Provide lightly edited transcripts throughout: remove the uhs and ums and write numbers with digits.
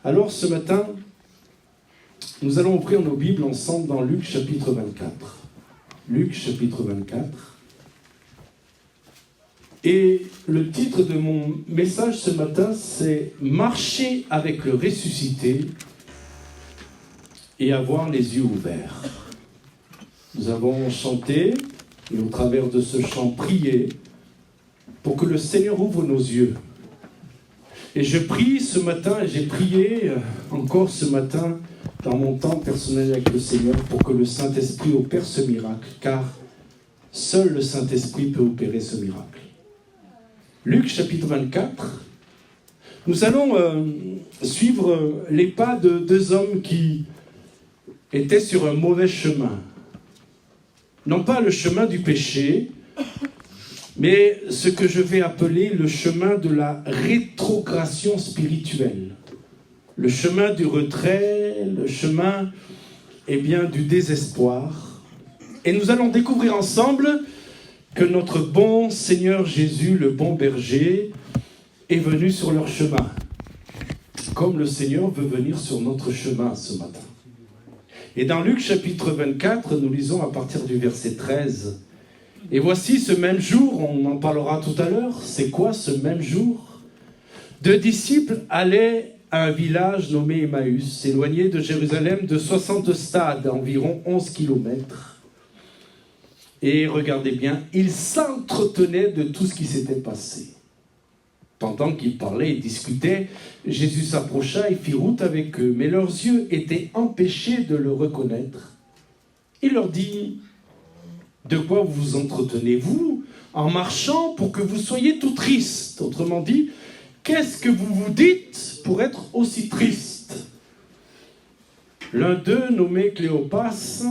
Alors ce matin, nous allons ouvrir nos Bibles ensemble dans Luc chapitre 24. Luc chapitre 24. Et le titre de mon message ce matin, c'est « Marcher avec le ressuscité et avoir les yeux ouverts ». Nous avons chanté et au travers de ce chant prié pour que le Seigneur ouvre nos yeux. Et je prie ce matin, et j'ai prié encore ce matin dans mon temps personnel avec le Seigneur pour que le Saint-Esprit opère ce miracle, car seul le Saint-Esprit peut opérer ce miracle. Luc chapitre 24, nous allons suivre les pas de deux hommes qui étaient sur un mauvais chemin. Non pas le chemin du péché, mais ce que je vais appeler le chemin de la rétrogradation spirituelle. Le chemin du retrait, le chemin du désespoir. Et nous allons découvrir ensemble que notre bon Seigneur Jésus, le bon berger, est venu sur leur chemin. Comme le Seigneur veut venir sur notre chemin ce matin. Et dans Luc chapitre 24, nous lisons à partir du verset 13. Et voici ce même jour, on en parlera tout à l'heure, c'est quoi ce même jour? Deux disciples allaient à un village nommé Emmaüs, éloigné de Jérusalem de 60 stades, environ 11 kilomètres. Et regardez bien, ils s'entretenaient de tout ce qui s'était passé. Pendant qu'ils parlaient et discutaient, Jésus s'approcha et fit route avec eux, mais leurs yeux étaient empêchés de le reconnaître. Il leur dit: de quoi vous entretenez-vous en marchant pour que vous soyez tout triste? Autrement dit, qu'est-ce que vous vous dites pour être aussi triste? L'un d'eux, nommé Cléopas,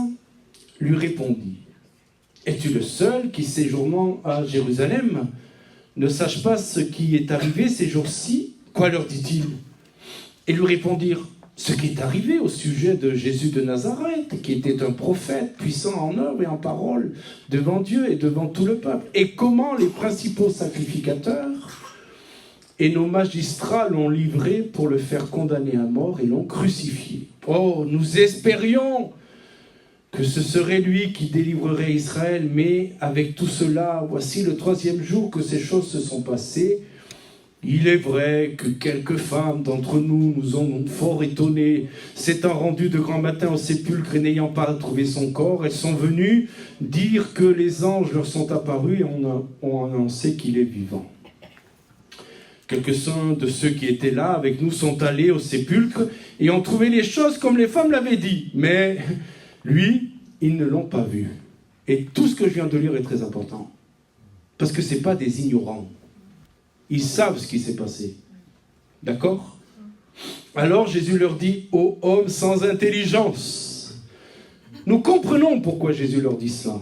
lui répondit: es-tu le seul qui, séjournant à Jérusalem, ne sache pas ce qui est arrivé ces jours-ci? Quoi leur dit-il? Et lui répondirent: ce qui est arrivé au sujet de Jésus de Nazareth, qui était un prophète puissant en œuvre et en parole devant Dieu et devant tout le peuple. Et comment les principaux sacrificateurs et nos magistrats l'ont livré pour le faire condamner à mort et l'ont crucifié. Oh, nous espérions que ce serait lui qui délivrerait Israël, mais avec tout cela, voici le 3e jour que ces choses se sont passées. Il est vrai que quelques femmes d'entre nous nous ont fort étonnés, s'étant rendues de grand matin au sépulcre et n'ayant pas trouvé son corps. Elles sont venues dire que les anges leur sont apparus et ont annoncé qu'il est vivant. Quelques-uns de ceux qui étaient là avec nous sont allés au sépulcre et ont trouvé les choses comme les femmes l'avaient dit. Mais lui, ils ne l'ont pas vu. Et tout ce que je viens de lire est très important. Parce que ce n'est pas des ignorants. Ils savent ce qui s'est passé. D'accord? Alors Jésus leur dit: ô hommes sans intelligence. Nous comprenons pourquoi Jésus leur dit cela.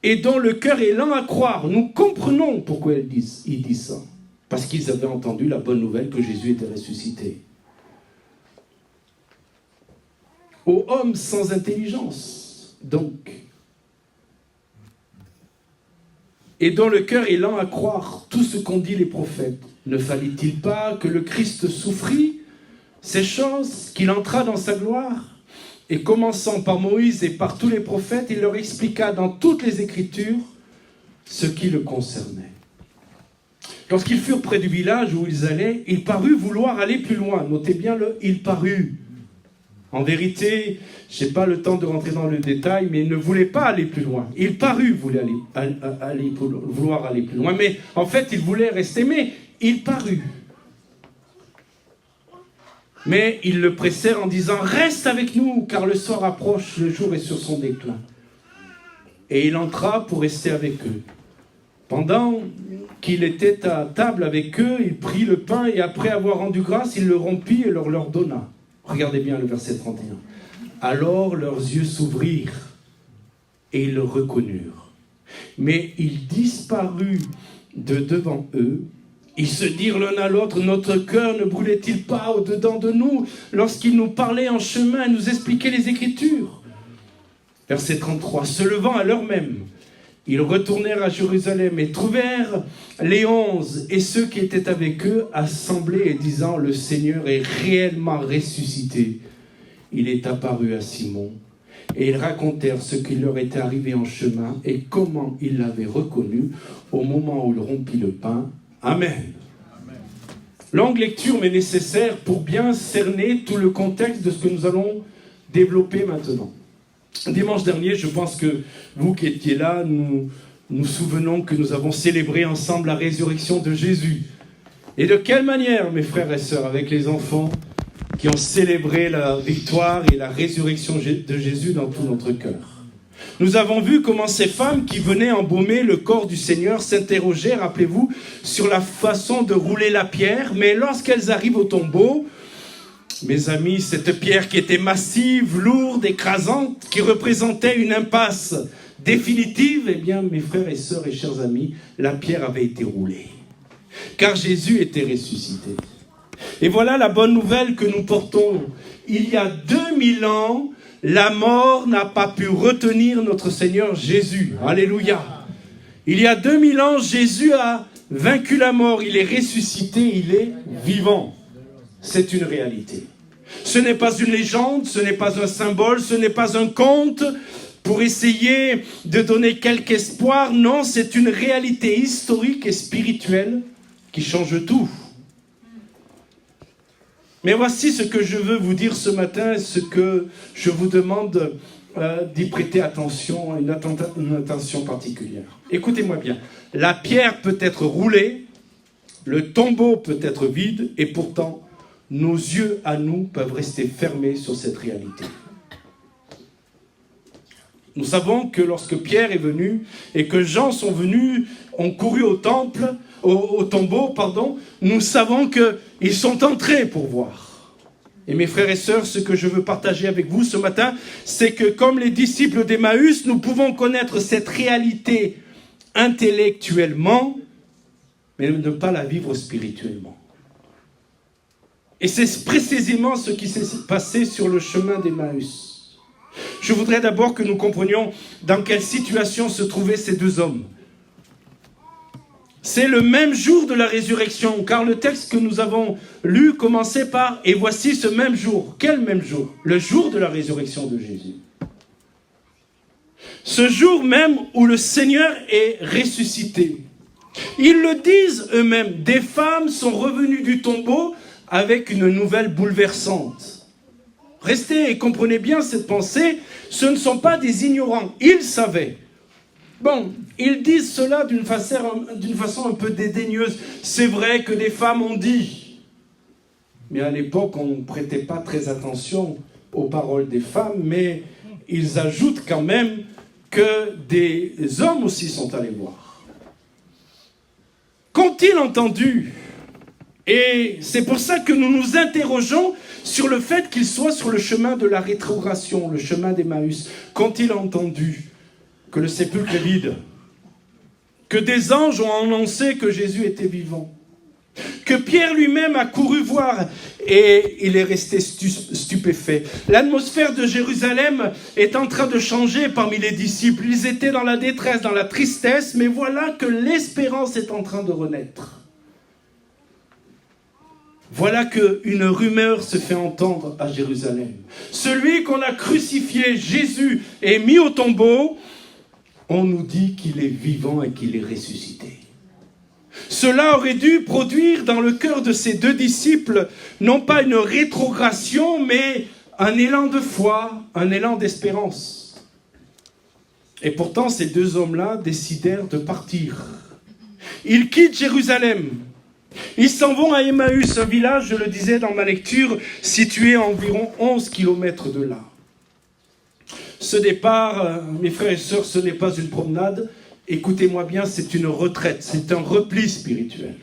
Et dont le cœur est lent à croire. Nous comprenons pourquoi il dit ça. Parce qu'ils avaient entendu la bonne nouvelle que Jésus était ressuscité. Ô hommes sans intelligence. Donc, et dont le cœur est lent à croire tout ce qu'ont dit les prophètes. Ne fallait-il pas que le Christ souffrit ces choses, qu'il entra dans sa gloire? Et commençant par Moïse et par tous les prophètes, il leur expliqua dans toutes les Écritures ce qui le concernait. Lorsqu'ils furent près du village où ils allaient, il parut vouloir aller plus loin. Notez bien le « il parut ». En vérité, je n'ai pas le temps de rentrer dans le détail, mais il ne voulait pas aller plus loin. Il parut vouloir aller plus loin, mais en fait, il voulait rester, mais il parut. Mais ils le pressèrent en disant: reste avec nous, car le soir approche, le jour est sur son déclin. Et il entra pour rester avec eux. Pendant qu'il était à table avec eux, il prit le pain et après avoir rendu grâce, il le rompit et leur donna. Regardez bien le verset 31. Alors leurs yeux s'ouvrirent et ils le reconnurent. Mais il disparut de devant eux. Ils se dirent l'un à l'autre: notre cœur ne brûlait-il pas au-dedans de nous lorsqu'il nous parlait en chemin et nous expliquait les Écritures? Verset 33. Se levant à l'heure même, Ils retournèrent à Jérusalem et trouvèrent les 11 et ceux qui étaient avec eux assemblés et disant « Le Seigneur est réellement ressuscité. Il est apparu à Simon. » Et ils racontèrent ce qui leur était arrivé en chemin et comment ils l'avaient reconnu au moment où il rompit le pain. Amen. Longue lecture mais nécessaire pour bien cerner tout le contexte de ce que nous allons développer maintenant. Dimanche dernier, je pense que vous qui étiez là, nous souvenons que nous avons célébré ensemble la résurrection de Jésus. Et de quelle manière, mes frères et sœurs, avec les enfants qui ont célébré la victoire et la résurrection de Jésus dans tout notre cœur. Nous avons vu comment ces femmes qui venaient embaumer le corps du Seigneur s'interrogeaient, rappelez-vous, sur la façon de rouler la pierre, mais lorsqu'elles arrivent au tombeau, mes amis, cette pierre qui était massive, lourde, écrasante, qui représentait une impasse définitive, eh bien, mes frères et sœurs et chers amis, la pierre avait été roulée. Car Jésus était ressuscité. Et voilà la bonne nouvelle que nous portons. Il y a 2000 ans, la mort n'a pas pu retenir notre Seigneur Jésus. Alléluia. Il y a 2000 ans, Jésus a vaincu la mort. Il est ressuscité, il est vivant. C'est une réalité. Ce n'est pas une légende, ce n'est pas un symbole, ce n'est pas un conte pour essayer de donner quelque espoir. Non, c'est une réalité historique et spirituelle qui change tout. Mais voici ce que je veux vous dire ce matin, ce que je vous demande d'y prêter attention, une attention particulière. Écoutez-moi bien, la pierre peut être roulée, le tombeau peut être vide, et pourtant, nos yeux à nous peuvent rester fermés sur cette réalité. Nous savons que lorsque Pierre est venu et que Jean sont venus, ont couru au temple, au tombeau, nous savons qu'ils sont entrés pour voir. Et mes frères et sœurs, ce que je veux partager avec vous ce matin, c'est que comme les disciples d'Emmaüs, nous pouvons connaître cette réalité intellectuellement, mais ne pas la vivre spirituellement. Et c'est précisément ce qui s'est passé sur le chemin d'Emmaüs. Je voudrais d'abord que nous comprenions dans quelle situation se trouvaient ces deux hommes. C'est le même jour de la résurrection, car le texte que nous avons lu commençait par « Et voici ce même jour ». Quel même jour? Le jour de la résurrection de Jésus. Ce jour même où le Seigneur est ressuscité. Ils le disent eux-mêmes, des femmes sont revenues du tombeau avec une nouvelle bouleversante. Restez et comprenez bien cette pensée, ce ne sont pas des ignorants, ils savaient. Bon, ils disent cela d'une façon un peu dédaigneuse. C'est vrai que des femmes ont dit. Mais à l'époque, on ne prêtait pas très attention aux paroles des femmes, mais ils ajoutent quand même que des hommes aussi sont allés voir. Qu'ont-ils entendu? Et c'est pour ça que nous nous interrogeons sur le fait qu'ils soient sur le chemin de la rétrogradation, le chemin d'Emmaüs. Qu'ont-ils entendu? Que le sépulcre est vide, que des anges ont annoncé que Jésus était vivant, que Pierre lui-même a couru voir et il est resté stupéfait. L'atmosphère de Jérusalem est en train de changer parmi les disciples. Ils étaient dans la détresse, dans la tristesse, mais voilà que l'espérance est en train de renaître. Voilà qu'une rumeur se fait entendre à Jérusalem. Celui qu'on a crucifié, Jésus, est mis au tombeau. On nous dit qu'il est vivant et qu'il est ressuscité. Cela aurait dû produire dans le cœur de ces deux disciples, non pas une rétrogradation, mais un élan de foi, un élan d'espérance. Et pourtant, ces deux hommes-là décidèrent de partir. Ils quittent Jérusalem. Ils s'en vont à Emmaüs, un village, je le disais dans ma lecture, situé à environ 11 km de là. Ce départ, mes frères et sœurs, ce n'est pas une promenade. Écoutez-moi bien, c'est une retraite, c'est un repli spirituel.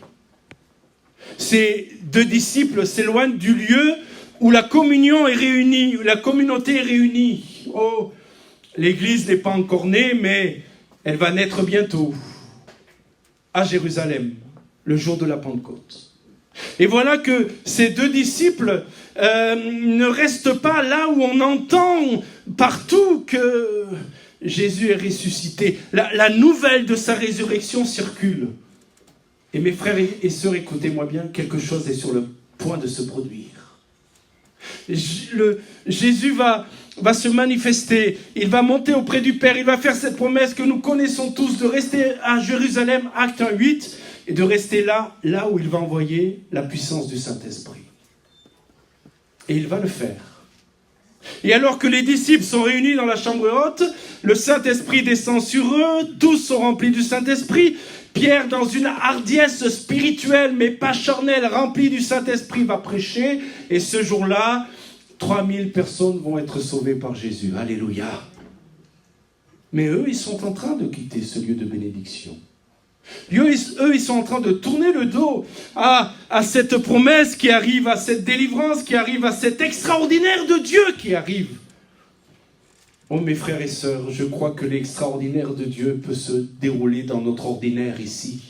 Ces deux disciples s'éloignent du lieu où la communion est réunie, où la communauté est réunie. Oh, l'église n'est pas encore née, mais elle va naître bientôt, à Jérusalem, le jour de la Pentecôte. Et voilà que ces deux disciples ne restent pas là où on entend partout que Jésus est ressuscité. La nouvelle de sa résurrection circule. Et mes frères et sœurs, écoutez-moi bien, quelque chose est sur le point de se produire. Jésus va se manifester, il va monter auprès du Père, il va faire cette promesse que nous connaissons tous, de rester à Jérusalem, acte 1:8, et de rester là où il va envoyer la puissance du Saint-Esprit. Et il va le faire. Et alors que les disciples sont réunis dans la chambre haute, le Saint-Esprit descend sur eux, tous sont remplis du Saint-Esprit. Pierre, dans une hardiesse spirituelle, mais pas charnelle, rempli du Saint-Esprit, va prêcher. Et ce jour-là, 3000 personnes vont être sauvées par Jésus. Alléluia. Mais eux, ils sont en train de quitter ce lieu de bénédiction. Eux, ils sont en train de tourner le dos à cette promesse qui arrive, à cette délivrance qui arrive, à cet extraordinaire de Dieu qui arrive. Oh mes frères et sœurs, je crois que l'extraordinaire de Dieu peut se dérouler dans notre ordinaire ici.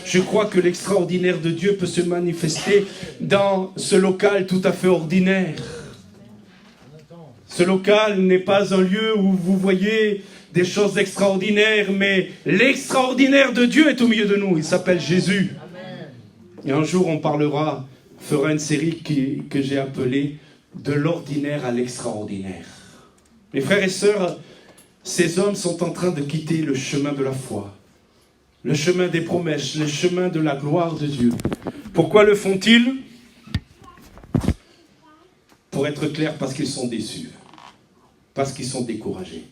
Je crois que l'extraordinaire de Dieu peut se manifester dans ce local tout à fait ordinaire. Ce local n'est pas un lieu où vous voyez des choses extraordinaires, mais l'extraordinaire de Dieu est au milieu de nous. Il s'appelle Jésus. Et un jour, on fera une série que j'ai appelée « De l'ordinaire à l'extraordinaire ». Mes frères et sœurs, ces hommes sont en train de quitter le chemin de la foi, le chemin des promesses, le chemin de la gloire de Dieu. Pourquoi le font-ils? Pour être clair, parce qu'ils sont déçus, parce qu'ils sont découragés,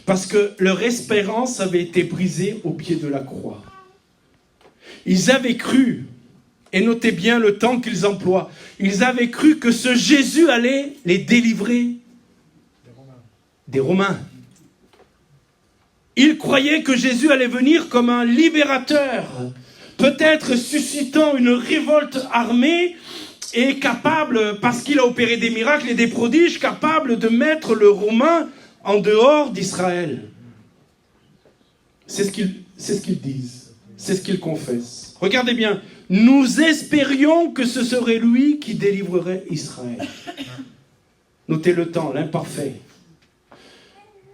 parce que leur espérance avait été brisée au pied de la croix. Ils avaient cru, et notez bien le temps qu'ils emploient, ils avaient cru que ce Jésus allait les délivrer des Romains. Ils croyaient que Jésus allait venir comme un libérateur, peut-être suscitant une révolte armée et capable, parce qu'il a opéré des miracles et des prodiges, capable de mettre le Romain en dehors d'Israël. C'est ce qu'ils disent, c'est ce qu'ils confessent. Regardez bien, nous espérions que ce serait lui qui délivrerait Israël. Notez le temps, l'imparfait.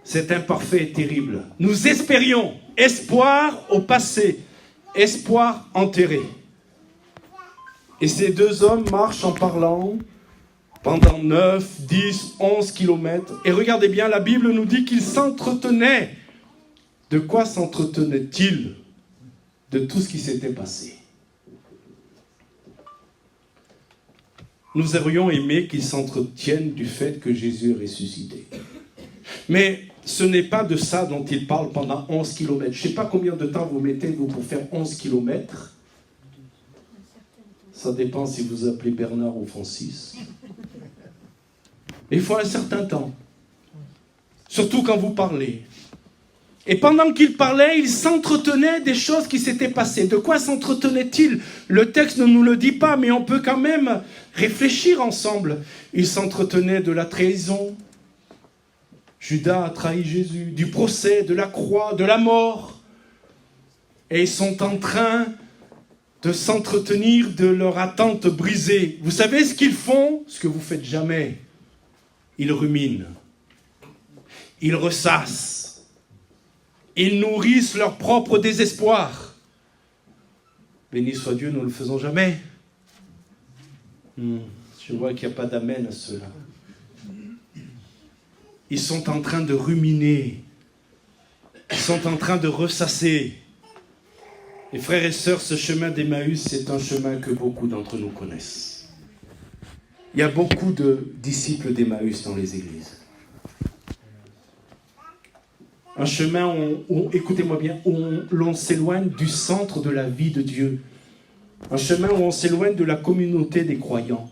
Cet imparfait est terrible. Nous espérions, espoir au passé, espoir enterré. Et ces deux hommes marchent en parlant pendant 9, 10, 11 kilomètres. Et regardez bien, la Bible nous dit qu'ils s'entretenaient. De quoi s'entretenaient-ils? De tout ce qui s'était passé. Nous aurions aimé qu'ils s'entretiennent du fait que Jésus est ressuscité. Mais ce n'est pas de ça dont il parle pendant 11 kilomètres. Je ne sais pas combien de temps vous mettez pour faire 11 kilomètres. Ça dépend si vous appelez Bernard ou Francis. Il faut un certain temps. Surtout quand vous parlez. Et pendant qu'il parlait, il s'entretenait des choses qui s'étaient passées. De quoi s'entretenait-il? Le texte ne nous le dit pas, mais on peut quand même réfléchir ensemble. Il s'entretenait de la trahison. Judas a trahi Jésus, du procès, de la croix, de la mort. Et ils sont en train de s'entretenir de leur attente brisée. Vous savez ce qu'ils font? Ce que vous ne faites jamais. Ils ruminent. Ils ressassent. Ils nourrissent leur propre désespoir. Béni soit Dieu, nous ne le faisons jamais. Je vois qu'il n'y a pas d'amen à cela. Ils sont en train de ruminer. Ils sont en train de ressasser. Et frères et sœurs, ce chemin d'Emmaüs, c'est un chemin que beaucoup d'entre nous connaissent. Il y a beaucoup de disciples d'Emmaüs dans les églises. Un chemin où écoutez-moi bien, où l'on s'éloigne du centre de la vie de Dieu. Un chemin où on s'éloigne de la communauté des croyants,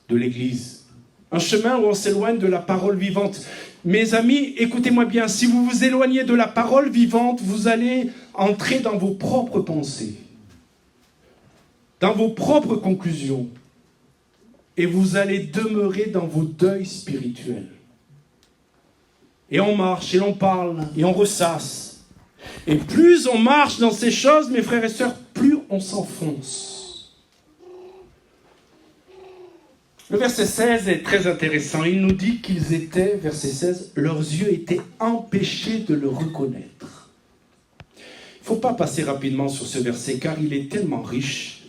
de l'Église. Un chemin où on s'éloigne de la parole vivante. Mes amis, écoutez-moi bien, si vous vous éloignez de la parole vivante, vous allez entrer dans vos propres pensées, dans vos propres conclusions, et vous allez demeurer dans vos deuils spirituels. Et on marche, et l'on parle, et on ressasse. Et plus on marche dans ces choses, mes frères et sœurs, plus on s'enfonce. Le verset 16 est très intéressant. Il nous dit qu'ils étaient, verset 16, leurs yeux étaient empêchés de le reconnaître. Il ne faut pas passer rapidement sur ce verset car il est tellement riche.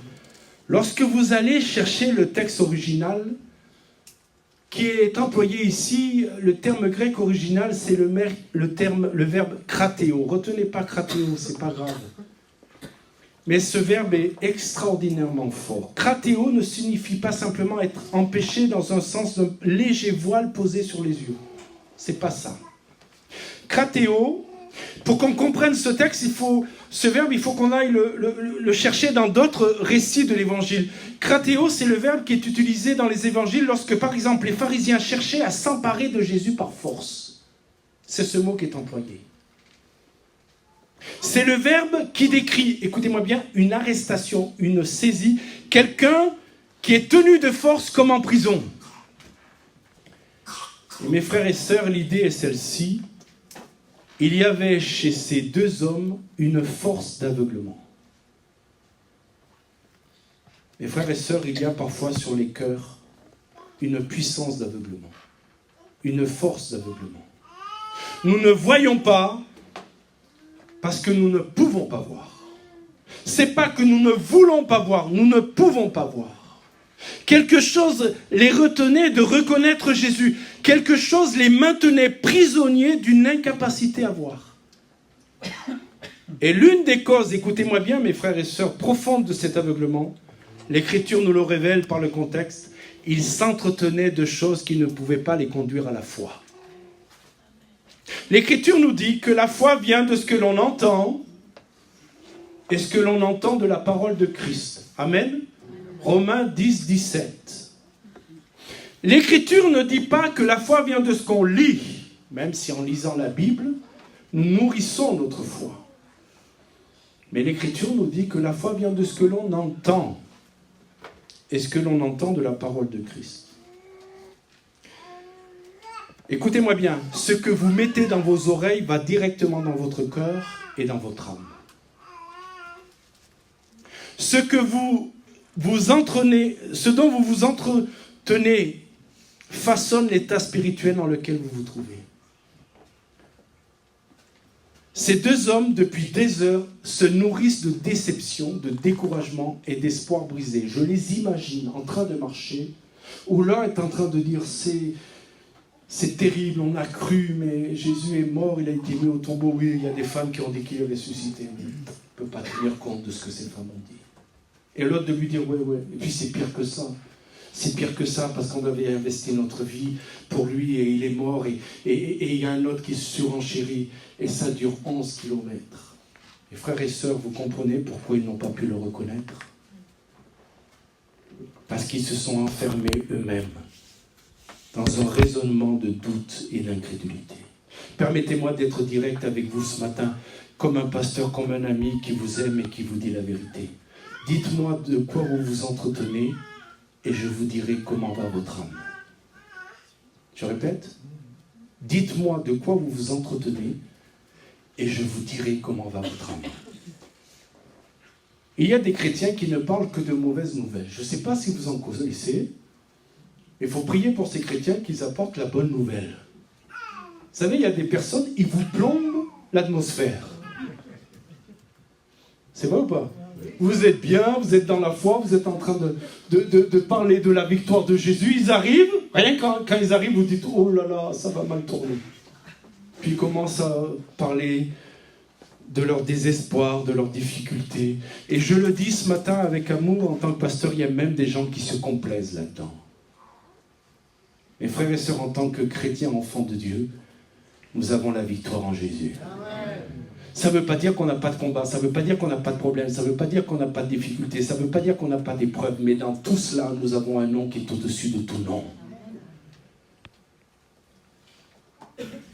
Lorsque vous allez chercher le texte original, qui est employé ici, le terme grec original, c'est le verbe kratéo. Retenez pas kratéo, c'est pas grave. Mais ce verbe est extraordinairement fort. Kratéo ne signifie pas simplement être empêché dans un sens d'un léger voile posé sur les yeux. C'est pas ça. Kratéo, pour qu'on comprenne ce texte, ce verbe, il faut qu'on aille le chercher dans d'autres récits de l'évangile. Kratéo, c'est le verbe qui est utilisé dans les évangiles lorsque, par exemple, les pharisiens cherchaient à s'emparer de Jésus par force. C'est ce mot qui est employé. C'est le verbe qui décrit, écoutez-moi bien, une arrestation, une saisie, quelqu'un qui est tenu de force comme en prison. Et mes frères et sœurs, l'idée est celle-ci. Il y avait chez ces deux hommes une force d'aveuglement. Mes frères et sœurs, il y a parfois sur les cœurs une puissance d'aveuglement, une force d'aveuglement. Nous ne voyons pas parce que nous ne pouvons pas voir. C'est pas que nous ne voulons pas voir, nous ne pouvons pas voir. Quelque chose les retenait de reconnaître Jésus. Quelque chose les maintenait prisonniers d'une incapacité à voir. Et l'une des causes, écoutez-moi bien mes frères et sœurs, profondes de cet aveuglement, l'Écriture nous le révèle par le contexte, ils s'entretenaient de choses qui ne pouvaient pas les conduire à la foi. L'Écriture nous dit que la foi vient de ce que l'on entend et ce que l'on entend de la parole de Christ. Amen. Romains 10, 17. L'Écriture ne dit pas que la foi vient de ce qu'on lit, même si en lisant la Bible, nous nourrissons notre foi. Mais l'Écriture nous dit que la foi vient de ce que l'on entend et ce que l'on entend de la parole de Christ. Écoutez-moi bien, ce que vous mettez dans vos oreilles va directement dans votre cœur et dans votre âme. Ce dont vous vous entretenez façonne l'état spirituel dans lequel vous vous trouvez. Ces deux hommes, depuis des heures, se nourrissent de déception, de découragement et d'espoir brisé. Je les imagine en train de marcher, où l'un est en train de dire c'est terrible, on a cru, mais Jésus est mort, il a été mis au tombeau. Oui, il y a des femmes qui ont dit qu'il est ressuscité, mais on ne peut pas tenir compte de ce que ces femmes ont dit. Et l'autre de lui dire, ouais, et puis c'est pire que ça. C'est pire que ça parce qu'on avait investi notre vie pour lui et il est mort. Et il y a un autre qui se surenchérit et ça dure 11 kilomètres. Et frères et sœurs, vous comprenez pourquoi ils n'ont pas pu le reconnaître? Parce qu'ils se sont enfermés eux-mêmes dans un raisonnement de doute et d'incrédulité. Permettez-moi d'être direct avec vous ce matin, comme un pasteur, comme un ami qui vous aime et qui vous dit la vérité. Dites-moi de quoi vous vous entretenez et je vous dirai comment va votre âme. Je répète, dites-moi de quoi vous vous entretenez et je vous dirai comment va votre âme. Il y a des chrétiens qui ne parlent que de mauvaises nouvelles. Je ne sais pas si vous en connaissez, mais il faut prier pour ces chrétiens qu'ils apportent la bonne nouvelle. Vous savez, il y a des personnes, ils vous plombent l'atmosphère. C'est vrai ou pas? Vous êtes bien, vous êtes dans la foi, vous êtes en train de parler de la victoire de Jésus. Ils arrivent, rien quand ils arrivent, vous dites « Oh là là, ça va mal tourner ». Puis ils commencent à parler de leur désespoir, de leurs difficultés. Et je le dis ce matin avec amour, en tant que pasteur, il y a même des gens qui se complaisent là-dedans. Mes frères et sœurs, en tant que chrétiens, enfants de Dieu, nous avons la victoire en Jésus. Ça ne veut pas dire qu'on n'a pas de combat, ça ne veut pas dire qu'on n'a pas de problème, ça ne veut pas dire qu'on n'a pas de difficultés, ça ne veut pas dire qu'on n'a pas d'épreuves, mais dans tout cela, nous avons un nom qui est au-dessus de tout nom.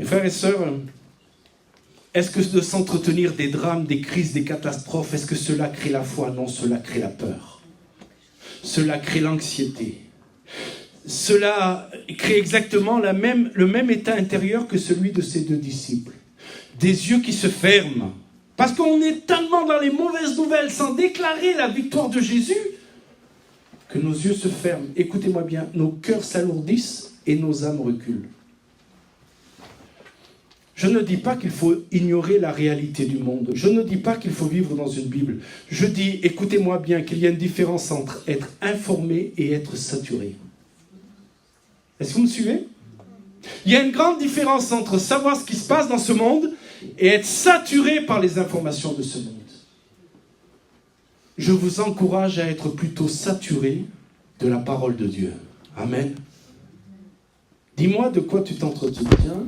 Mes frères et sœurs, est-ce que de s'entretenir des drames, des crises, des catastrophes, est-ce que cela crée la foi? Non, cela crée la peur. Cela crée l'anxiété. Cela crée exactement le même état intérieur que celui de ces deux disciples. Des yeux qui se ferment. Parce qu'on est tellement dans les mauvaises nouvelles sans déclarer la victoire de Jésus que nos yeux se ferment, écoutez-moi bien, nos cœurs s'alourdissent et nos âmes reculent. Je ne dis pas qu'il faut ignorer la réalité du monde. Je ne dis pas qu'il faut vivre dans une Bible. Je dis, écoutez-moi bien, qu'il y a une différence entre être informé et être saturé. Est-ce que vous me suivez? Il y a une grande différence entre savoir ce qui se passe dans ce monde et être saturé par les informations de ce monde. Je vous encourage à être plutôt saturé de la parole de Dieu. Amen. Dis-moi de quoi tu t'entretiens,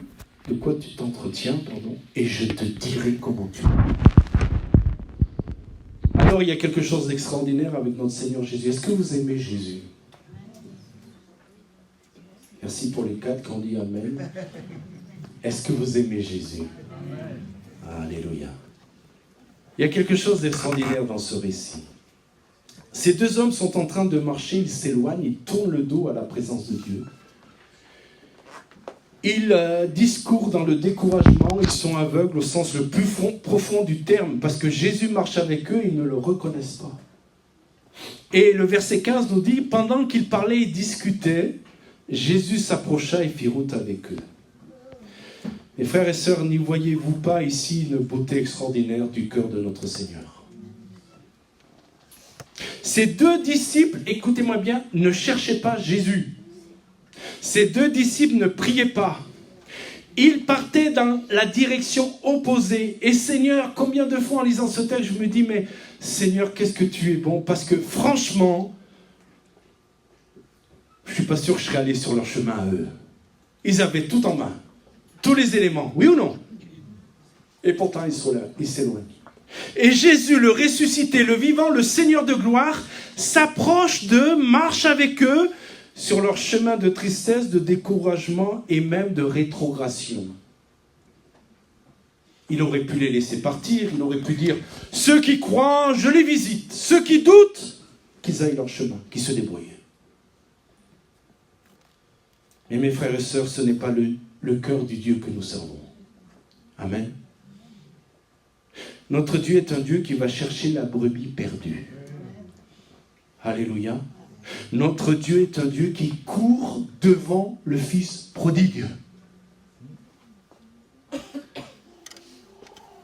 et je te dirai comment tu es. Alors il y a quelque chose d'extraordinaire avec notre Seigneur Jésus. Est-ce que vous aimez Jésus? Merci pour les 4 qui ont dit Amen. Est-ce que vous aimez Jésus? Alléluia. Il y a quelque chose d'extraordinaire dans ce récit. Ces 2 hommes sont en train de marcher, ils s'éloignent, ils tournent le dos à la présence de Dieu. Ils discourent dans le découragement, ils sont aveugles au sens le plus profond du terme, parce que Jésus marche avec eux, ils ne le reconnaissent pas. Et le verset 15 nous dit, pendant qu'ils parlaient et discutaient, Jésus s'approcha et fit route avec eux. Mes frères et sœurs, n'y voyez-vous pas ici une beauté extraordinaire du cœur de notre Seigneur? Ces 2 disciples, écoutez-moi bien, ne cherchaient pas Jésus. Ces 2 disciples ne priaient pas. Ils partaient dans la direction opposée. Et Seigneur, combien de fois en lisant ce texte, je me dis, mais Seigneur, qu'est-ce que tu es bon? Parce que franchement, je ne suis pas sûr que je serais allé sur leur chemin à eux. Ils avaient tout en main. Tous les éléments, oui ou non? Et pourtant, ils sont là, ils s'éloignent. Et Jésus, le ressuscité, le vivant, le Seigneur de gloire, s'approche d'eux, marche avec eux sur leur chemin de tristesse, de découragement et même de rétrogradation. Il aurait pu les laisser partir, il aurait pu dire « Ceux qui croient, je les visite. Ceux qui doutent, qu'ils aillent leur chemin, qu'ils se débrouillent. » Mais mes frères et sœurs, ce n'est pas le cœur du Dieu que nous servons. Amen. Notre Dieu est un Dieu qui va chercher la brebis perdue. Alléluia. Notre Dieu est un Dieu qui court devant le Fils prodigue.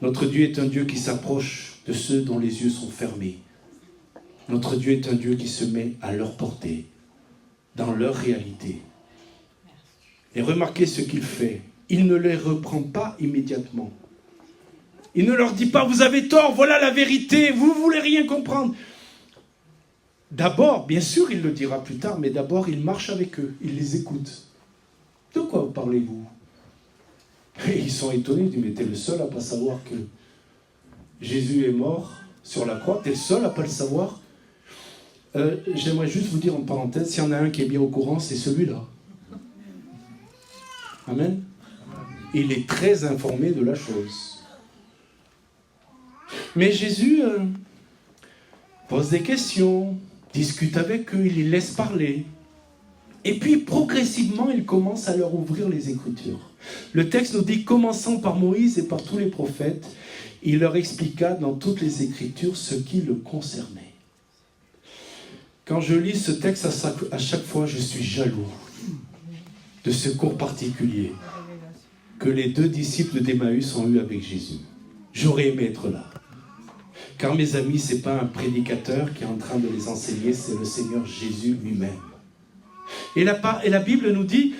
Notre Dieu est un Dieu qui s'approche de ceux dont les yeux sont fermés. Notre Dieu est un Dieu qui se met à leur portée, dans leur réalité. Et remarquez ce qu'il fait. Il ne les reprend pas immédiatement. Il ne leur dit pas, vous avez tort, voilà la vérité, vous ne voulez rien comprendre. D'abord, bien sûr, il le dira plus tard, mais d'abord, il marche avec eux, il les écoute. De quoi parlez-vous? Et ils sont étonnés, ils disent, mais t'es le seul à ne pas savoir que Jésus est mort sur la croix, t'es le seul à ne pas le savoir. J'aimerais juste vous dire en parenthèse, s'il y en a un qui est bien au courant, c'est celui-là. Amen. Il est très informé de la chose. Mais Jésus pose des questions, discute avec eux, il les laisse parler. Et puis progressivement, il commence à leur ouvrir les Écritures. Le texte nous dit, commençant par Moïse et par tous les prophètes, il leur expliqua dans toutes les Écritures ce qui le concernait. Quand je lis ce texte, à chaque fois, je suis jaloux de ce cours particulier que les 2 disciples d'Emmaüs ont eu avec Jésus. J'aurais aimé être là. Car mes amis, ce n'est pas un prédicateur qui est en train de les enseigner, c'est le Seigneur Jésus lui-même. Et la Bible nous dit,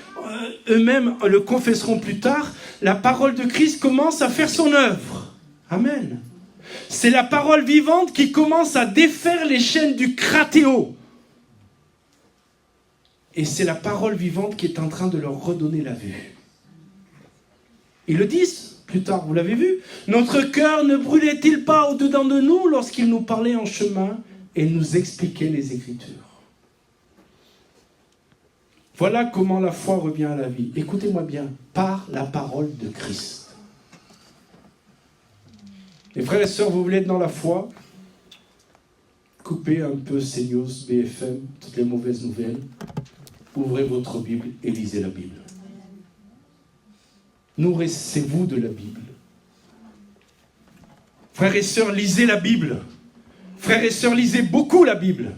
eux-mêmes le confesseront plus tard, la parole de Christ commence à faire son œuvre. Amen. C'est la parole vivante qui commence à défaire les chaînes du cratéo. Et c'est la parole vivante qui est en train de leur redonner la vue. Ils le disent plus tard, vous l'avez vu. Notre cœur ne brûlait-il pas au-dedans de nous lorsqu'il nous parlait en chemin et nous expliquait les Écritures? Voilà comment la foi revient à la vie. Écoutez-moi bien, par la parole de Christ. Les frères et sœurs, vous voulez être dans la foi? Coupez un peu CNews, BFM, toutes les mauvaises nouvelles. Ouvrez votre Bible et lisez la Bible. Nourrissez-vous de la Bible. Frères et sœurs, lisez la Bible. Frères et sœurs, lisez beaucoup la Bible.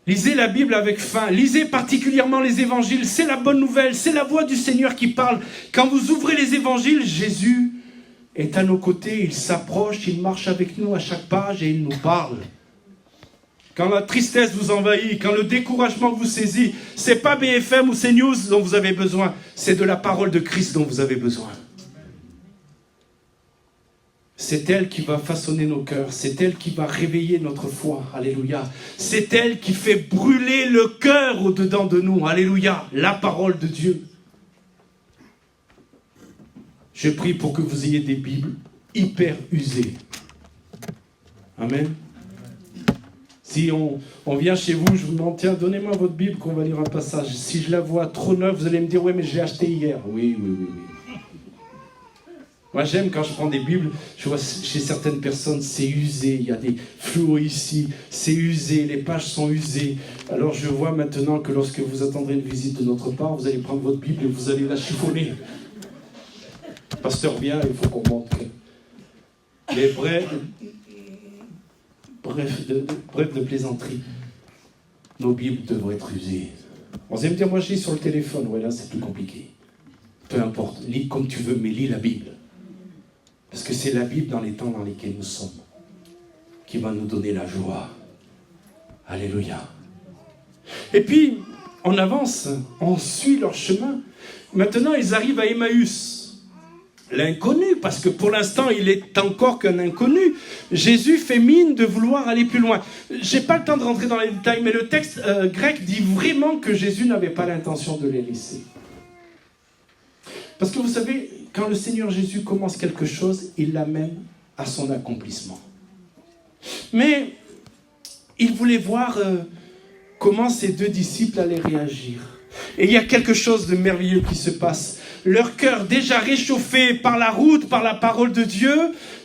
Lisez la Bible avec faim. Lisez particulièrement les évangiles. C'est la bonne nouvelle. C'est la voix du Seigneur qui parle. Quand vous ouvrez les évangiles, Jésus est à nos côtés. Il s'approche, il marche avec nous à chaque page et il nous parle. Quand la tristesse vous envahit, quand le découragement vous saisit, c'est pas BFM ou CNews dont vous avez besoin. C'est de la parole de Christ dont vous avez besoin. C'est elle qui va façonner nos cœurs. C'est elle qui va réveiller notre foi. Alléluia. C'est elle qui fait brûler le cœur au-dedans de nous. Alléluia. La parole de Dieu. Je prie pour que vous ayez des Bibles hyper usées. Amen. Si on vient chez vous, je vous demande, tiens, donnez-moi votre Bible qu'on va lire un passage. Si je la vois trop neuve, vous allez me dire, ouais, mais je l'ai acheté hier. Oui. Moi, j'aime quand je prends des Bibles, je vois chez certaines personnes, c'est usé, il y a des fluos ici, c'est usé, les pages sont usées. Alors, je vois maintenant que lorsque vous attendrez une visite de notre part, vous allez prendre votre Bible et vous allez la chiffonner. Pasteur, bien, il faut qu'on montre. Mais bref de plaisanterie, nos Bibles devraient être usées. On va me dire, moi, je lis sur le téléphone. Ouais, là, c'est plus compliqué. Peu importe, lis comme tu veux, mais lis la Bible. Parce que c'est la Bible dans les temps dans lesquels nous sommes qui va nous donner la joie. Alléluia. Et puis, on avance, on suit leur chemin. Maintenant, ils arrivent à Emmaüs. L'inconnu, parce que pour l'instant, il est encore qu'un inconnu. Jésus fait mine de vouloir aller plus loin. Je n'ai pas le temps de rentrer dans les détails, mais le texte grec dit vraiment que Jésus n'avait pas l'intention de les laisser. Parce que vous savez, quand le Seigneur Jésus commence quelque chose, il l'amène à son accomplissement. Mais il voulait voir comment ces deux disciples allaient réagir. Et il y a quelque chose de merveilleux qui se passe. Leur cœur, déjà réchauffé par la route, par la parole de Dieu,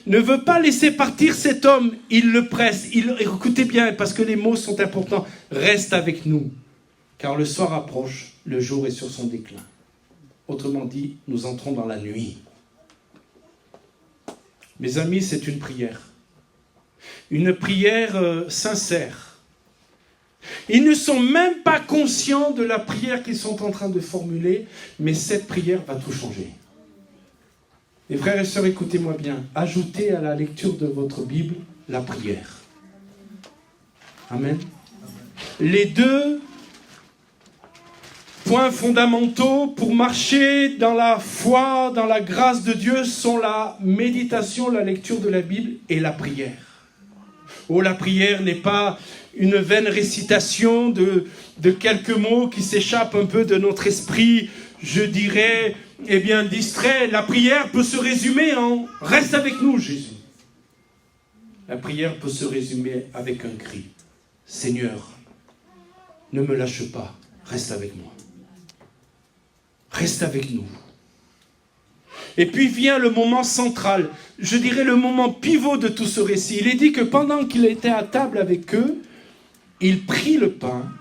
ne veut pas laisser partir cet homme. Il le presse. Écoutez bien, parce que les mots sont importants. Reste avec nous, car le soir approche, le jour est sur son déclin. Autrement dit, nous entrons dans la nuit. Mes amis, c'est une prière. Une prière sincère. Ils ne sont même pas conscients de la prière qu'ils sont en train de formuler, mais cette prière va tout changer. Les frères et sœurs, écoutez-moi bien. Ajoutez à la lecture de votre Bible la prière. Amen. Les deux points fondamentaux pour marcher dans la foi, dans la grâce de Dieu sont la méditation, la lecture de la Bible et la prière. Oh, la prière n'est pas une vaine récitation de quelques mots qui s'échappent un peu de notre esprit, je dirais, distrait. La prière peut se résumer en « Reste avec nous, Jésus ». La prière peut se résumer avec un cri « Seigneur, ne me lâche pas, reste avec moi. Reste avec nous. » Et puis vient le moment central, je dirais le moment pivot de tout ce récit. Il est dit que pendant qu'il était à table avec eux, il prit le pain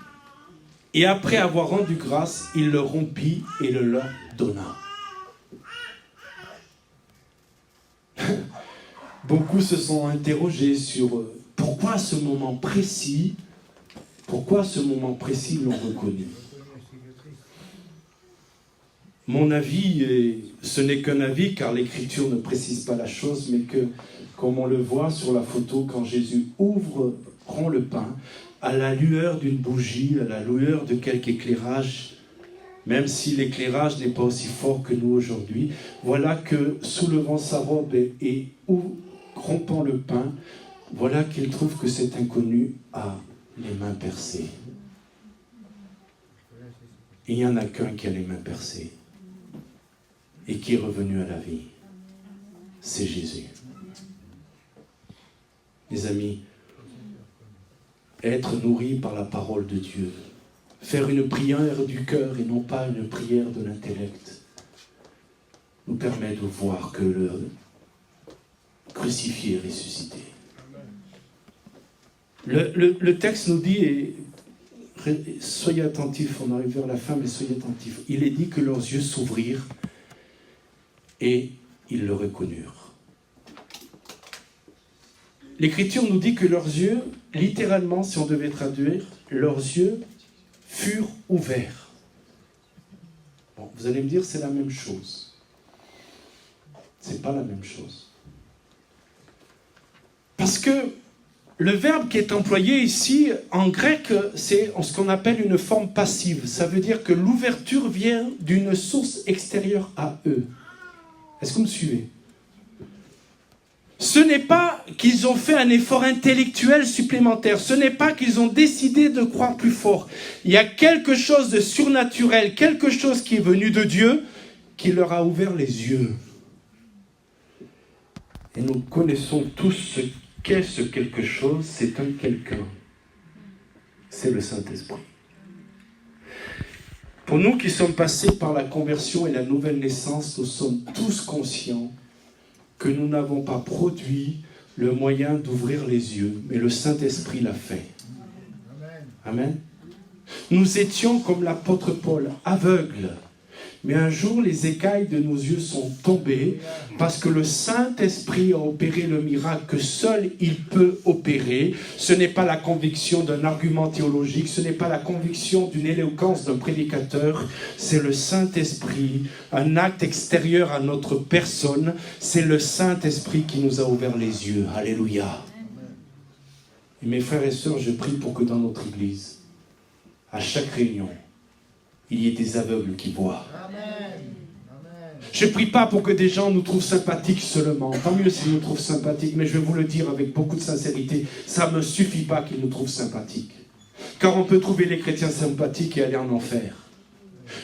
et après avoir rendu grâce, il le rompit et le leur donna. Beaucoup se sont interrogés sur pourquoi ce moment précis ils l'ont reconnu. Mon avis, et ce n'est qu'un avis car l'Écriture ne précise pas la chose, mais que, comme on le voit sur la photo, quand Jésus prend le pain, à la lueur d'une bougie, à la lueur de quelque éclairage, même si l'éclairage n'est pas aussi fort que nous aujourd'hui, voilà que soulevant sa robe et rompant le pain, voilà qu'il trouve que cet inconnu a les mains percées. Il n'y en a qu'un qui a les mains percées et qui est revenu à la vie. C'est Jésus. Les amis, être nourri par la parole de Dieu, faire une prière du cœur et non pas une prière de l'intellect, nous permet de voir que le crucifié est ressuscité. Le texte nous dit, et soyez attentifs, on arrive vers la fin, mais soyez attentifs. Il est dit que leurs yeux s'ouvrirent et ils le reconnurent. l'Écriture nous dit que leurs yeux, littéralement, si on devait traduire, leurs yeux furent ouverts. Bon, vous allez me dire, c'est la même chose. C'est pas la même chose. Parce que le verbe qui est employé ici, en grec, c'est ce qu'on appelle une forme passive. Ça veut dire que l'ouverture vient d'une source extérieure à eux. Est-ce que vous me suivez ? Ce n'est pas qu'ils ont fait un effort intellectuel supplémentaire. Ce n'est pas qu'ils ont décidé de croire plus fort. Il y a quelque chose de surnaturel, quelque chose qui est venu de Dieu, qui leur a ouvert les yeux. Et nous connaissons tous ce qu'est ce quelque chose, c'est un quelqu'un. C'est le Saint-Esprit. Pour nous qui sommes passés par la conversion et la nouvelle naissance, nous sommes tous conscients que nous n'avons pas produit le moyen d'ouvrir les yeux, mais le Saint-Esprit l'a fait. Amen. Nous étions comme l'apôtre Paul, aveugles. Mais un jour, les écailles de nos yeux sont tombées parce que le Saint-Esprit a opéré le miracle que seul il peut opérer. Ce n'est pas la conviction d'un argument théologique, ce n'est pas la conviction d'une éloquence d'un prédicateur, c'est le Saint-Esprit, un acte extérieur à notre personne. C'est le Saint-Esprit qui nous a ouvert les yeux. Alléluia. Et mes frères et sœurs, je prie pour que dans notre Église, à chaque réunion, il y ait des aveugles qui voient. Je ne prie pas pour que des gens nous trouvent sympathiques seulement. Tant mieux s'ils nous trouvent sympathiques, mais je vais vous le dire avec beaucoup de sincérité, ça ne me suffit pas qu'ils nous trouvent sympathiques. Car on peut trouver les chrétiens sympathiques et aller en enfer.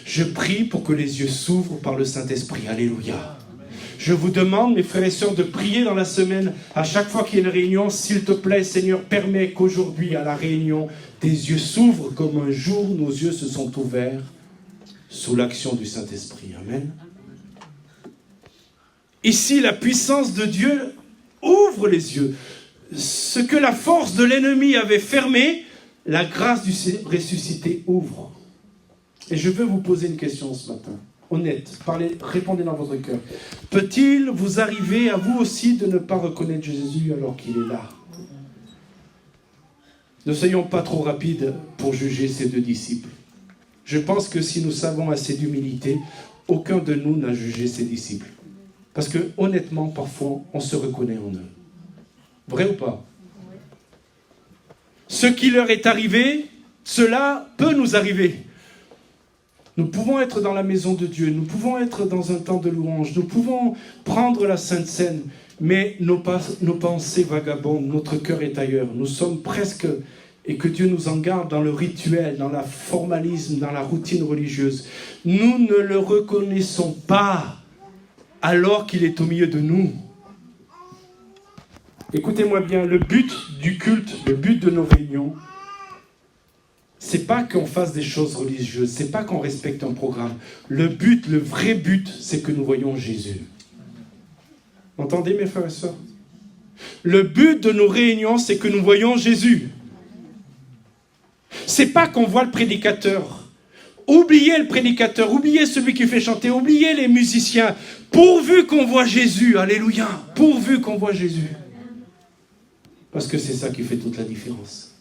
Je prie pour que les yeux s'ouvrent par le Saint-Esprit. Alléluia. Je vous demande, mes frères et sœurs, de prier dans la semaine, à chaque fois qu'il y a une réunion, s'il te plaît, Seigneur, permets qu'aujourd'hui, à la réunion, tes yeux s'ouvrent comme un jour nos yeux se sont ouverts sous l'action du Saint-Esprit. Amen. Ici, la puissance de Dieu ouvre les yeux. Ce que la force de l'ennemi avait fermé, la grâce du ressuscité ouvre. Et je veux vous poser une question ce matin. Honnête, répondez dans votre cœur. Peut-il vous arriver à vous aussi de ne pas reconnaître Jésus alors qu'il est là ? Ne soyons pas trop rapides pour juger ces deux disciples. Je pense que si nous savons assez d'humilité, aucun de nous n'a jugé ses disciples. Parce que honnêtement, parfois, on se reconnaît en eux. Vrai ou pas ? Ce qui leur est arrivé, cela peut nous arriver. Nous pouvons être dans la maison de Dieu, nous pouvons être dans un temps de louange, nous pouvons prendre la Sainte Seine, mais nos pensées vagabondent, notre cœur est ailleurs. Nous sommes presque, et que Dieu nous en garde, dans le rituel, dans le formalisme, dans la routine religieuse. Nous ne le reconnaissons pas alors qu'il est au milieu de nous. Écoutez-moi bien, le but du culte, le but de nos réunions, c'est pas qu'on fasse des choses religieuses, c'est pas qu'on respecte un programme. Le but, le vrai but, c'est que nous voyons Jésus. Entendez mes frères et sœurs ? Le but de nos réunions, c'est que nous voyons Jésus. C'est pas qu'on voit le prédicateur. Oubliez le prédicateur, oubliez celui qui fait chanter, oubliez les musiciens. Pourvu qu'on voit Jésus, alléluia, pourvu qu'on voit Jésus. Parce que c'est ça qui fait toute la différence.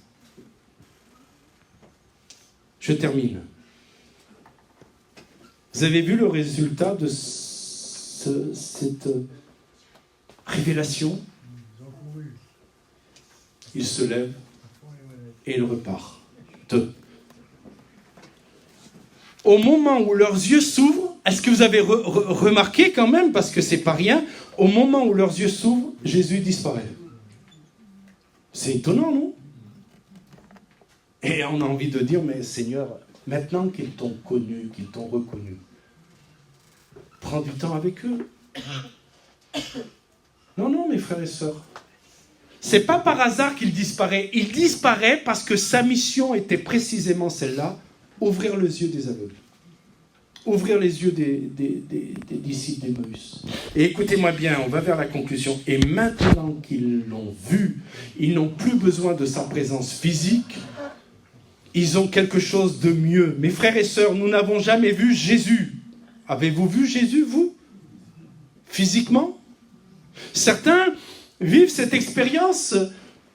Je termine. Vous avez vu le résultat de cette révélation ? Il se lève et il repart. Au moment où leurs yeux s'ouvrent, est-ce que vous avez remarqué quand même, parce que c'est pas rien, au moment où leurs yeux s'ouvrent, Jésus disparaît. C'est étonnant, non ? Et on a envie de dire, mais Seigneur, maintenant qu'ils t'ont connu, qu'ils t'ont reconnu, prends du temps avec eux. Non, mes frères et sœurs. C'est pas par hasard qu'il disparaît. Il disparaît parce que sa mission était précisément celle-là, ouvrir les yeux des aveugles. Ouvrir les yeux des disciples d'Emmaüs. Et écoutez-moi bien, on va vers la conclusion. Et maintenant qu'ils l'ont vu, ils n'ont plus besoin de sa présence physique. Ils ont quelque chose de mieux. Mes frères et sœurs, nous n'avons jamais vu Jésus. Avez-vous vu Jésus, vous ? Physiquement ? Certains vivent cette expérience,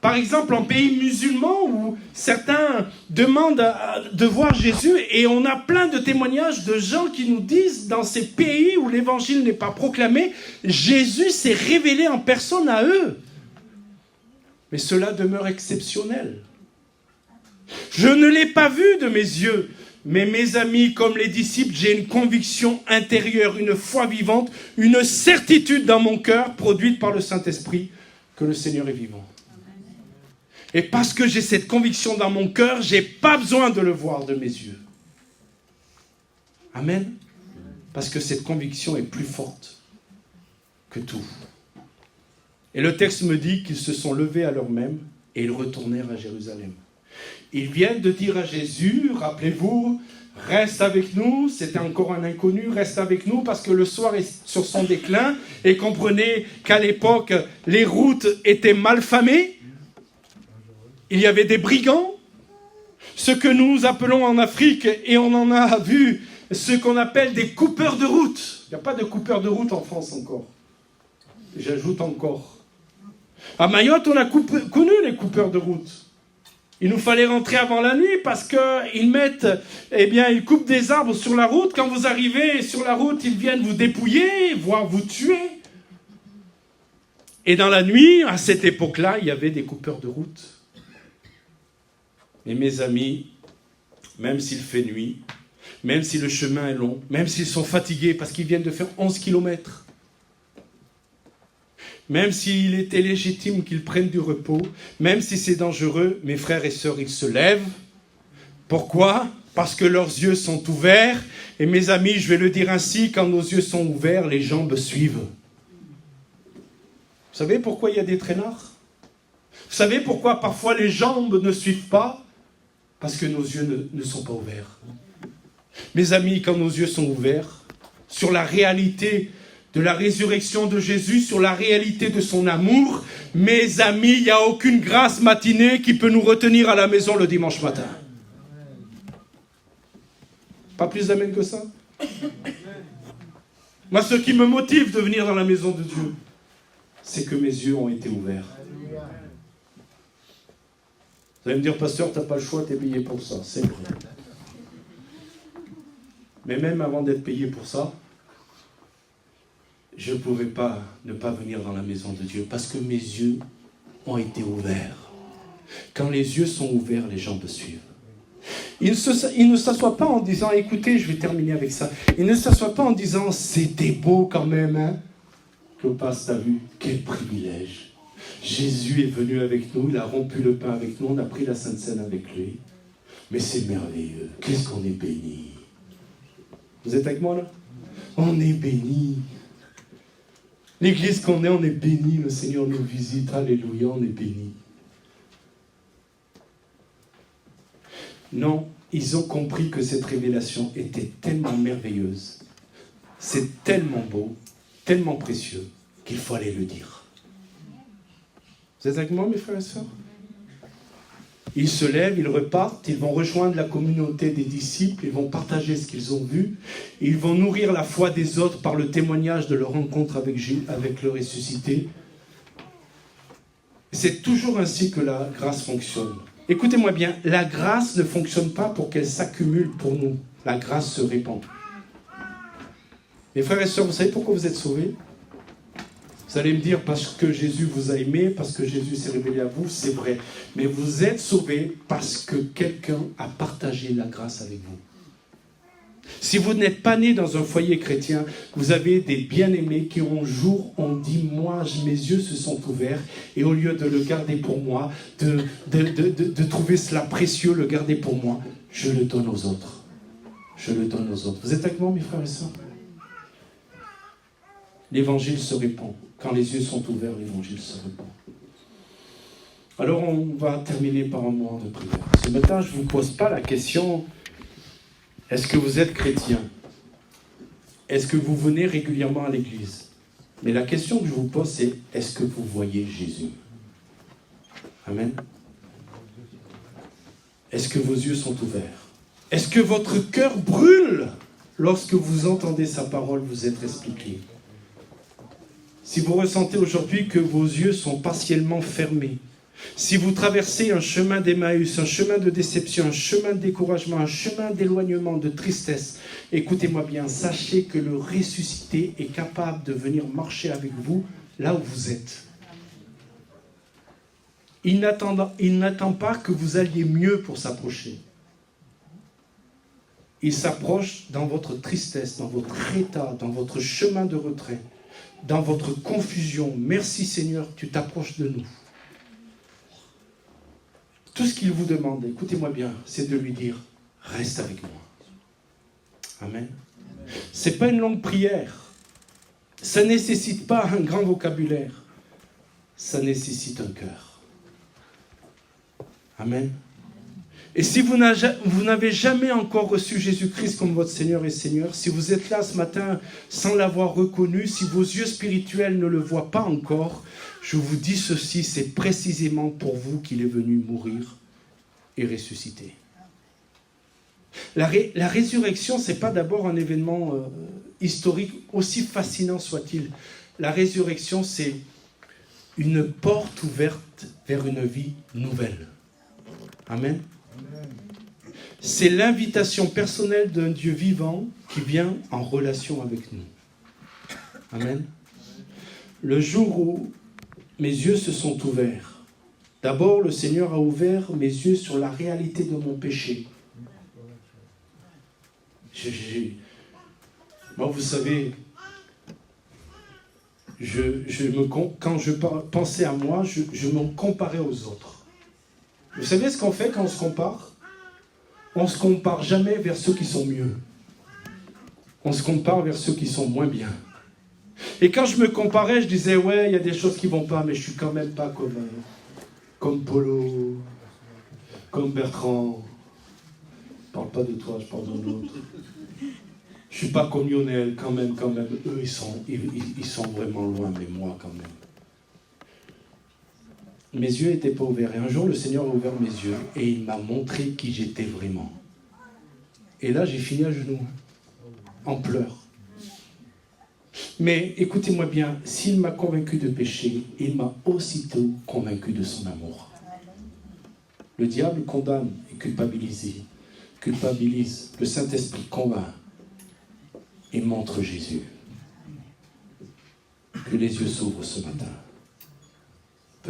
par exemple en pays musulman, où certains demandent de voir Jésus, et on a plein de témoignages de gens qui nous disent, dans ces pays où l'évangile n'est pas proclamé, Jésus s'est révélé en personne à eux. Mais cela demeure exceptionnel. Je ne l'ai pas vu de mes yeux, mais mes amis, comme les disciples, j'ai une conviction intérieure, une foi vivante, une certitude dans mon cœur, produite par le Saint-Esprit, que le Seigneur est vivant. Et parce que j'ai cette conviction dans mon cœur, je n'ai pas besoin de le voir de mes yeux. Amen. Parce que cette conviction est plus forte que tout. Et le texte me dit qu'ils se sont levés à l'heure même et ils retournèrent à Jérusalem. Ils viennent de dire à Jésus, rappelez-vous, reste avec nous, c'était encore un inconnu, reste avec nous parce que le soir est sur son déclin. Et comprenez qu'à l'époque, les routes étaient mal famées. Il y avait des brigands, ce que nous appelons en Afrique, et on en a vu, ce qu'on appelle des coupeurs de route. Il n'y a pas de coupeurs de route en France encore. J'ajoute encore. À Mayotte, on a connu les coupeurs de route. Il nous fallait rentrer avant la nuit parce qu'ils mettent, ils coupent des arbres sur la route. Quand vous arrivez sur la route, ils viennent vous dépouiller, voire vous tuer. Et dans la nuit, à cette époque-là, il y avait des coupeurs de route. Et mes amis, même s'il fait nuit, même si le chemin est long, même s'ils sont fatigués parce qu'ils viennent de faire 11 kilomètres, même s'il était légitime qu'ils prennent du repos, même si c'est dangereux, mes frères et sœurs, ils se lèvent. Pourquoi ? Parce que leurs yeux sont ouverts. Et mes amis, je vais le dire ainsi, quand nos yeux sont ouverts, les jambes suivent. Vous savez pourquoi il y a des traînards ? Vous savez pourquoi parfois les jambes ne suivent pas ? Parce que nos yeux ne sont pas ouverts. Mes amis, quand nos yeux sont ouverts, sur la réalité de la résurrection de Jésus, sur la réalité de son amour, mes amis, il n'y a aucune grâce matinée qui peut nous retenir à la maison le dimanche matin. Pas plus d'amen que ça. Moi, ce qui me motive de venir dans la maison de Dieu, c'est que mes yeux ont été ouverts. Vous allez me dire, pasteur, tu n'as pas le choix, tu es payé pour ça. C'est vrai. Mais même avant d'être payé pour ça, je ne pouvais pas ne pas venir dans la maison de Dieu parce que mes yeux ont été ouverts. Quand les yeux sont ouverts, les jambes suivent. Il ne s'assoit pas en disant, écoutez, je vais terminer avec ça. Il ne s'assoit pas en disant, c'était beau quand même, hein. Clopas, t'as vu, quel privilège. Jésus est venu avec nous, il a rompu le pain avec nous, on a pris la Sainte Seine avec lui. Mais c'est merveilleux, qu'est-ce qu'on est béni. Vous êtes avec moi là ? On est béni. L'église qu'on est, on est béni, le Seigneur nous visite, alléluia, on est béni. Non, ils ont compris que cette révélation était tellement merveilleuse, c'est tellement beau, tellement précieux, qu'il faut aller le dire. Vous êtes avec moi, mes frères et sœurs ? Ils se lèvent, ils repartent, ils vont rejoindre la communauté des disciples, ils vont partager ce qu'ils ont vu, ils vont nourrir la foi des autres par le témoignage de leur rencontre avec le ressuscité. C'est toujours ainsi que la grâce fonctionne. Écoutez-moi bien, la grâce ne fonctionne pas pour qu'elle s'accumule pour nous. La grâce se répand. Mes frères et sœurs, vous savez pourquoi vous êtes sauvés ? Vous allez me dire, parce que Jésus vous a aimé, parce que Jésus s'est révélé à vous, c'est vrai. Mais vous êtes sauvés parce que quelqu'un a partagé la grâce avec vous. Si vous n'êtes pas né dans un foyer chrétien, vous avez des bien-aimés qui un jour ont dit, moi, mes yeux se sont ouverts, et au lieu de le garder pour moi, de trouver cela précieux, le garder pour moi, je le donne aux autres. Je le donne aux autres. Vous êtes avec moi, mes frères et sœurs ? L'évangile se répand. Quand les yeux sont ouverts, l'évangile se répand. Alors on va terminer par un moment de prière. Ce matin, je ne vous pose pas la question, est-ce que vous êtes chrétien ? Est-ce que vous venez régulièrement à l'église ? Mais la question que je vous pose, c'est, est-ce que vous voyez Jésus ? Amen. Est-ce que vos yeux sont ouverts ? Est-ce que votre cœur brûle lorsque vous entendez sa parole vous être expliquée ? Si vous ressentez aujourd'hui que vos yeux sont partiellement fermés, si vous traversez un chemin d'Emmaüs, un chemin de déception, un chemin de découragement, un chemin d'éloignement, de tristesse, écoutez-moi bien, sachez que le ressuscité est capable de venir marcher avec vous là où vous êtes. Il n'attend pas que vous alliez mieux pour s'approcher. Il s'approche dans votre tristesse, dans votre état, dans votre chemin de retrait, dans votre confusion. Merci Seigneur, tu t'approches de nous. Tout ce qu'il vous demande, écoutez-moi bien, c'est de lui dire, reste avec moi. Amen. Ce n'est pas une longue prière. Ça ne nécessite pas un grand vocabulaire. Ça nécessite un cœur. Amen. Et si vous n'avez jamais encore reçu Jésus-Christ comme votre Seigneur et Seigneur, si vous êtes là ce matin sans l'avoir reconnu, si vos yeux spirituels ne le voient pas encore, je vous dis ceci, c'est précisément pour vous qu'il est venu mourir et ressusciter. La résurrection, ce n'est pas d'abord un événement historique, aussi fascinant soit-il. La résurrection, c'est une porte ouverte vers une vie nouvelle. Amen. C'est l'invitation personnelle d'un Dieu vivant qui vient en relation avec nous. Amen. Le jour où mes yeux se sont ouverts, d'abord le Seigneur a ouvert mes yeux sur la réalité de mon péché. Moi, vous savez, quand je pensais à moi, je me comparais aux autres. Vous savez ce qu'on fait quand on se compare ? On ne se compare jamais vers ceux qui sont mieux. On se compare vers ceux qui sont moins bien. Et quand je me comparais, je disais, ouais, il y a des choses qui ne vont pas, mais je ne suis quand même pas comme Polo, comme Bertrand. Je ne parle pas de toi, je parle d'un autre. Je ne suis pas comme Lionel, quand même. Eux, ils sont vraiment loin, mais moi, quand même. Mes yeux n'étaient pas ouverts. Et un jour, le Seigneur a ouvert mes yeux et il m'a montré qui j'étais vraiment. Et là, j'ai fini à genoux, en pleurs. Mais écoutez-moi bien, s'il m'a convaincu de péché, il m'a aussitôt convaincu de son amour. Le diable condamne et culpabilise. Le Saint-Esprit convainc et montre Jésus. Que les yeux s'ouvrent ce matin.